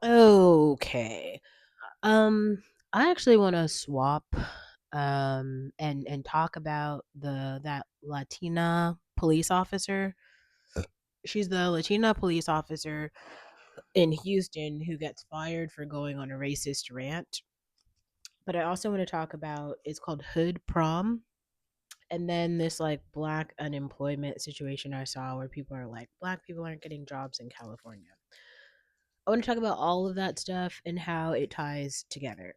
Okay. Um, I actually want to swap and talk about the that Latina police officer. She's the Latina police officer in Houston who gets fired for going on a racist rant. But I also want to talk about it's called Hood Prom. And then this like black unemployment situation I saw where people are like, black people aren't getting jobs in California. I want to talk about all of that stuff and how it ties together.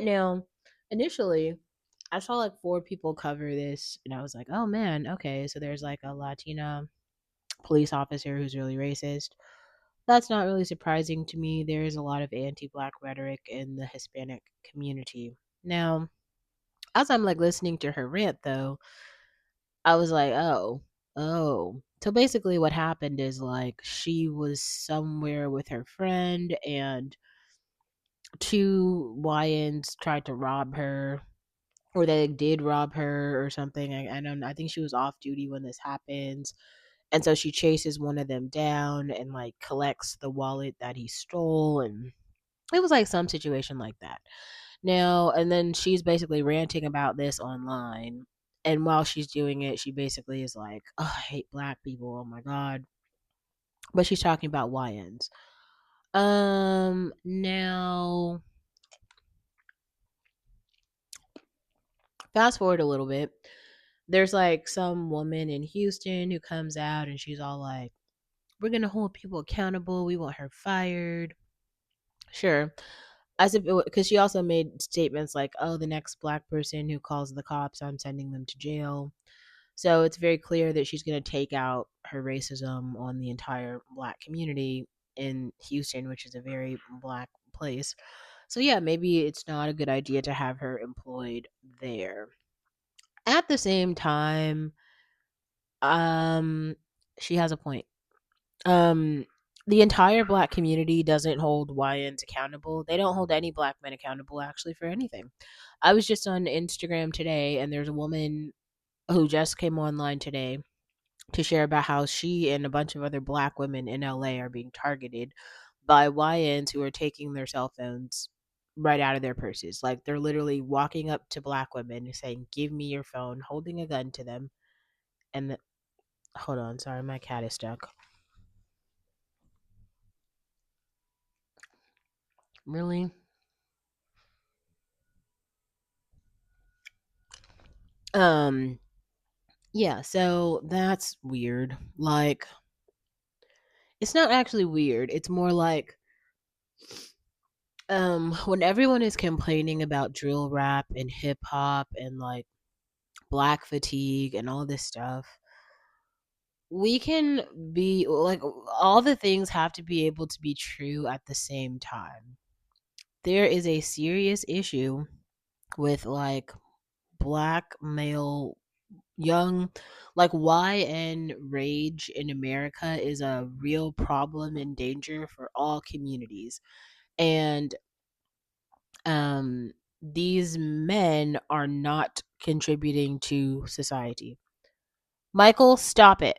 Now, initially, I saw like four people cover this, and I was like, oh man, okay, so there's like a Latina police officer who's really racist. That's not really surprising to me. There's a lot of anti black rhetoric in the Hispanic community. Now, as I'm like listening to her rant, though, I was like, oh. So basically, what happened is like she was somewhere with her friend, and two YNs tried to rob her, or they did rob her or something. I don't. I think she was off duty when this happens, and so she chases one of them down and like collects the wallet that he stole, and it was like some situation like that. Now, and then she's basically ranting about this online. And while she's doing it, she basically is like, oh, I hate black people. Oh my God. But she's talking about YNs. Now, fast forward a little bit. There's like some woman in Houston who comes out and she's all like, we're going to hold people accountable. We want her fired. Sure. As if because she also made statements like, oh, the next black person who calls the cops, I'm sending them to jail. So it's very clear that she's going to take out her racism on the entire black community in Houston, which is a very black place. So yeah, maybe it's not a good idea to have her employed there. At the same time, um she has a point. Um the entire black community doesn't hold YNs accountable. They don't hold any black men accountable actually for anything. I was just on Instagram today and there's a woman who just came online today to share about how she and a bunch of other black women in LA are being targeted by YNs who are taking their cell phones right out of their purses. Like they're literally walking up to black women saying, "Give me your phone," holding a gun to them. And hold on, sorry, my cat is stuck. Really? Um, yeah, so that's weird. Like, it's not actually weird. It's more like when everyone is complaining about drill rap and hip hop and like black fatigue and all this stuff, we can be like all the things have to be able to be true at the same time. There is a serious issue with like black male young like YN rage in America is a real problem and danger for all communities. And these men are not contributing to society. Michael, stop it.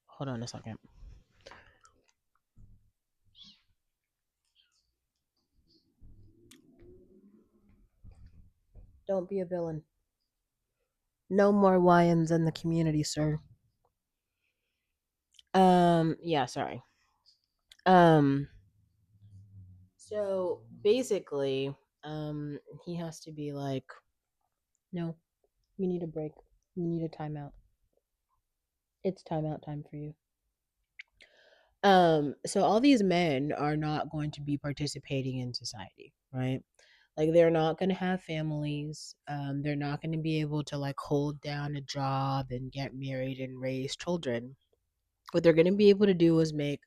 Hold on a second. Don't be a villain. No more YNs in the community, sir. Yeah, sorry. Um, so basically, he has to be like, no, you need a break. You need a timeout. It's timeout time for you. So all these men are not going to be participating in society, right? Like they're not going to have families. They're not going to be able to like hold down a job and get married and raise children. What they're going to be able to do is make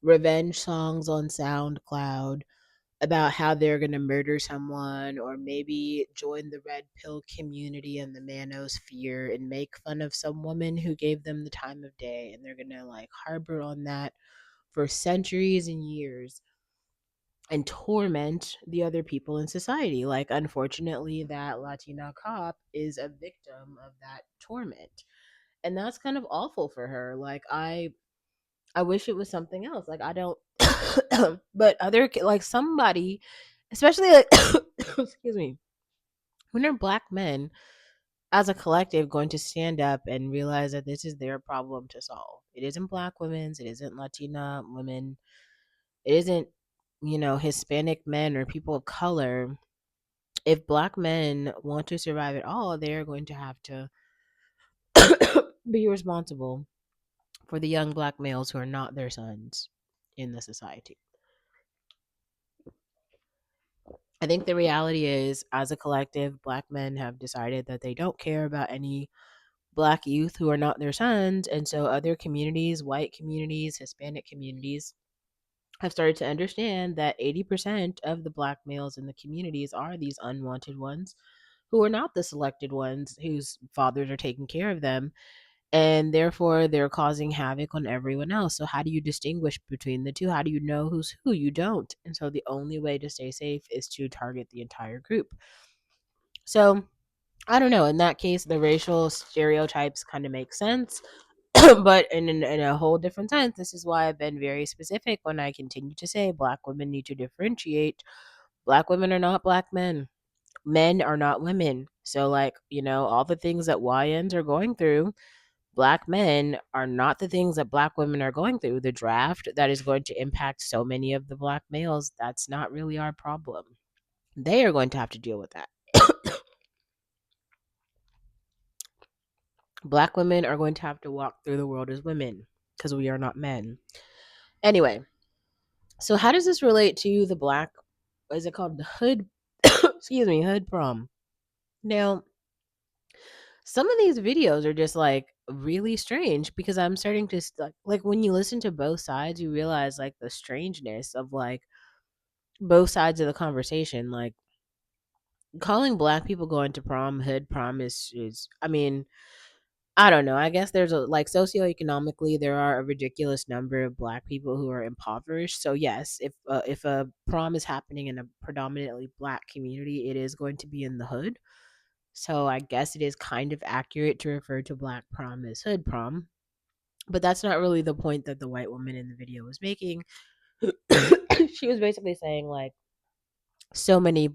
revenge songs on SoundCloud about how they're going to murder someone or maybe join the red pill community and the manosphere and make fun of some woman who gave them the time of day, and they're going to like harbor on that for centuries and years and torment the other people in society. Like, unfortunately, that Latina cop is a victim of that torment. And that's kind of awful for her. Like I wish it was something else. Like I don't but like somebody, especially like excuse me, when they're black men as a collective going to stand up and realize that this is their problem to solve. It isn't black women's, it isn't Latina women, it isn't, Hispanic men or people of color. If black men want to survive at all, they're going to have to be responsible for the young black males who are not their sons in the society. I think the reality is, as a collective, black men have decided that they don't care about any black youth who are not their sons. And so other communities, white communities, Hispanic communities, have started to understand that 80% of the black males in the communities are these unwanted ones who are not the selected ones whose fathers are taking care of them. And therefore, they're causing havoc on everyone else. So, how do you distinguish between the two? How do you know who's who? You don't. And so, the only way to stay safe is to target the entire group. So, I don't know. In that case, the racial stereotypes kind of make sense. But in a whole different sense, this is why I've been very specific when I continue to say black women need to differentiate. Black women are not black men. Men are not women. So, like, all the things that YNs are going through, black men are not the things that black women are going through. The draft that is going to impact so many of the black males, that's not really our problem. They are going to have to deal with that. Black women are going to have to walk through the world as women because we are not men. Anyway, so how does this relate to the black, what is it called? The hood, excuse me, hood prom. Now, some of these videos are just like really strange because I'm starting to like when you listen to both sides, you realize like the strangeness of like both sides of the conversation. Like calling black people going to prom hood prom is I mean, I don't know. I guess there's a like socioeconomically there are a ridiculous number of black people who are impoverished. So yes, if a prom is happening in a predominantly black community, it is going to be in the hood. So I guess it is kind of accurate to refer to black prom as hood prom. But that's not really the point that the white woman in the video was making. She was basically saying like so many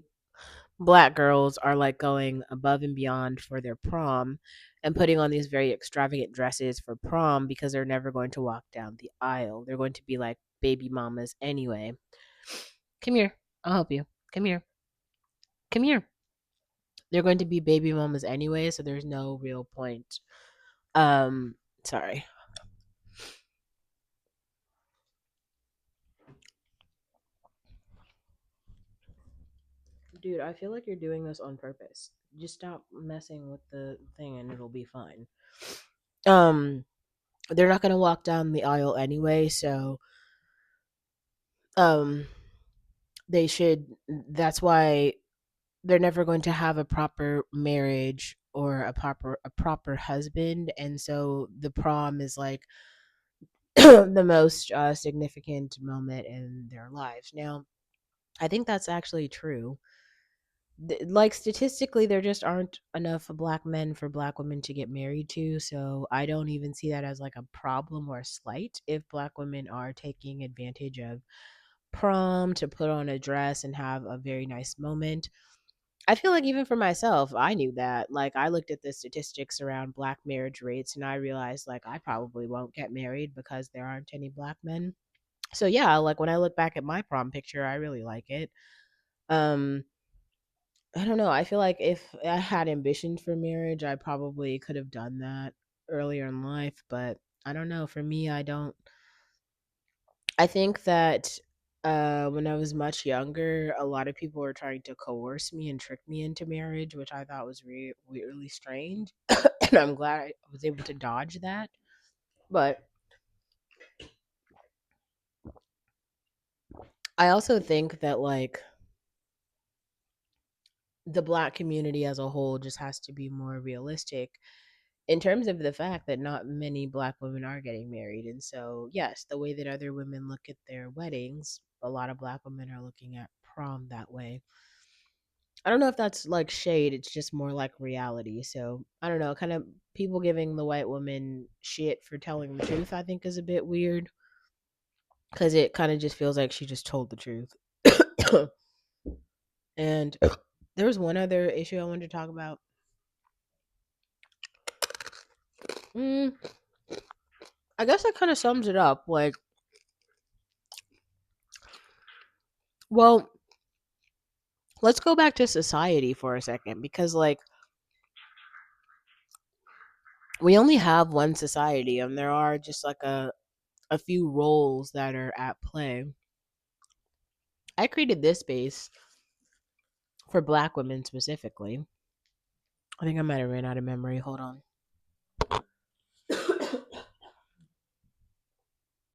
black girls are like going above and beyond for their prom and putting on these very extravagant dresses for prom because they're never going to walk down the aisle. They're going to be like baby mamas anyway. Come here. I'll help you. Come here. Come here. They're going to be baby mamas anyway, so there's no real point. Um, sorry. Dude, I feel like you're doing this on purpose. Just stop messing with the thing and it'll be fine. Um, they're not gonna walk down the aisle anyway, so um they should that's why they're never going to have a proper marriage or a proper husband, and so the prom is like the most significant moment in their lives. Now, I think that's actually true. Like statistically there just aren't enough black men for black women to get married to, so I don't even see that as like a problem or a slight if black women are taking advantage of prom to put on a dress and have a very nice moment. I feel like even for myself, I knew that. Like I looked at the statistics around black marriage rates and I realized like I probably won't get married because there aren't any black men. So yeah, like when I look back at my prom picture, I really like it. Um I don't know. I feel like if I had ambitions for marriage, I probably could have done that earlier in life, but I don't know. For me, I don't. I think that when I was much younger, a lot of people were trying to coerce me and trick me into marriage, which I thought was really strange. And I'm glad I was able to dodge that. But I also think that, like, the black community as a whole just has to be more realistic in terms of the fact that not many black women are getting married. And so, yes, the way that other women look at their weddings, a lot of black women are looking at prom that way. I don't know if that's like shade, it's just more like reality. So I don't know, kind of people giving the white woman shit for telling the truth, I think is a bit weird because it kind of just feels like she just told the truth. And there was one other issue I wanted to talk about. Mm, I guess that kind of sums it up. Like, well, let's go back to society for a second because, like, we only have one society and there are just like a few roles that are at play. I created this space for black women specifically. I think I might have ran out of memory. Hold on.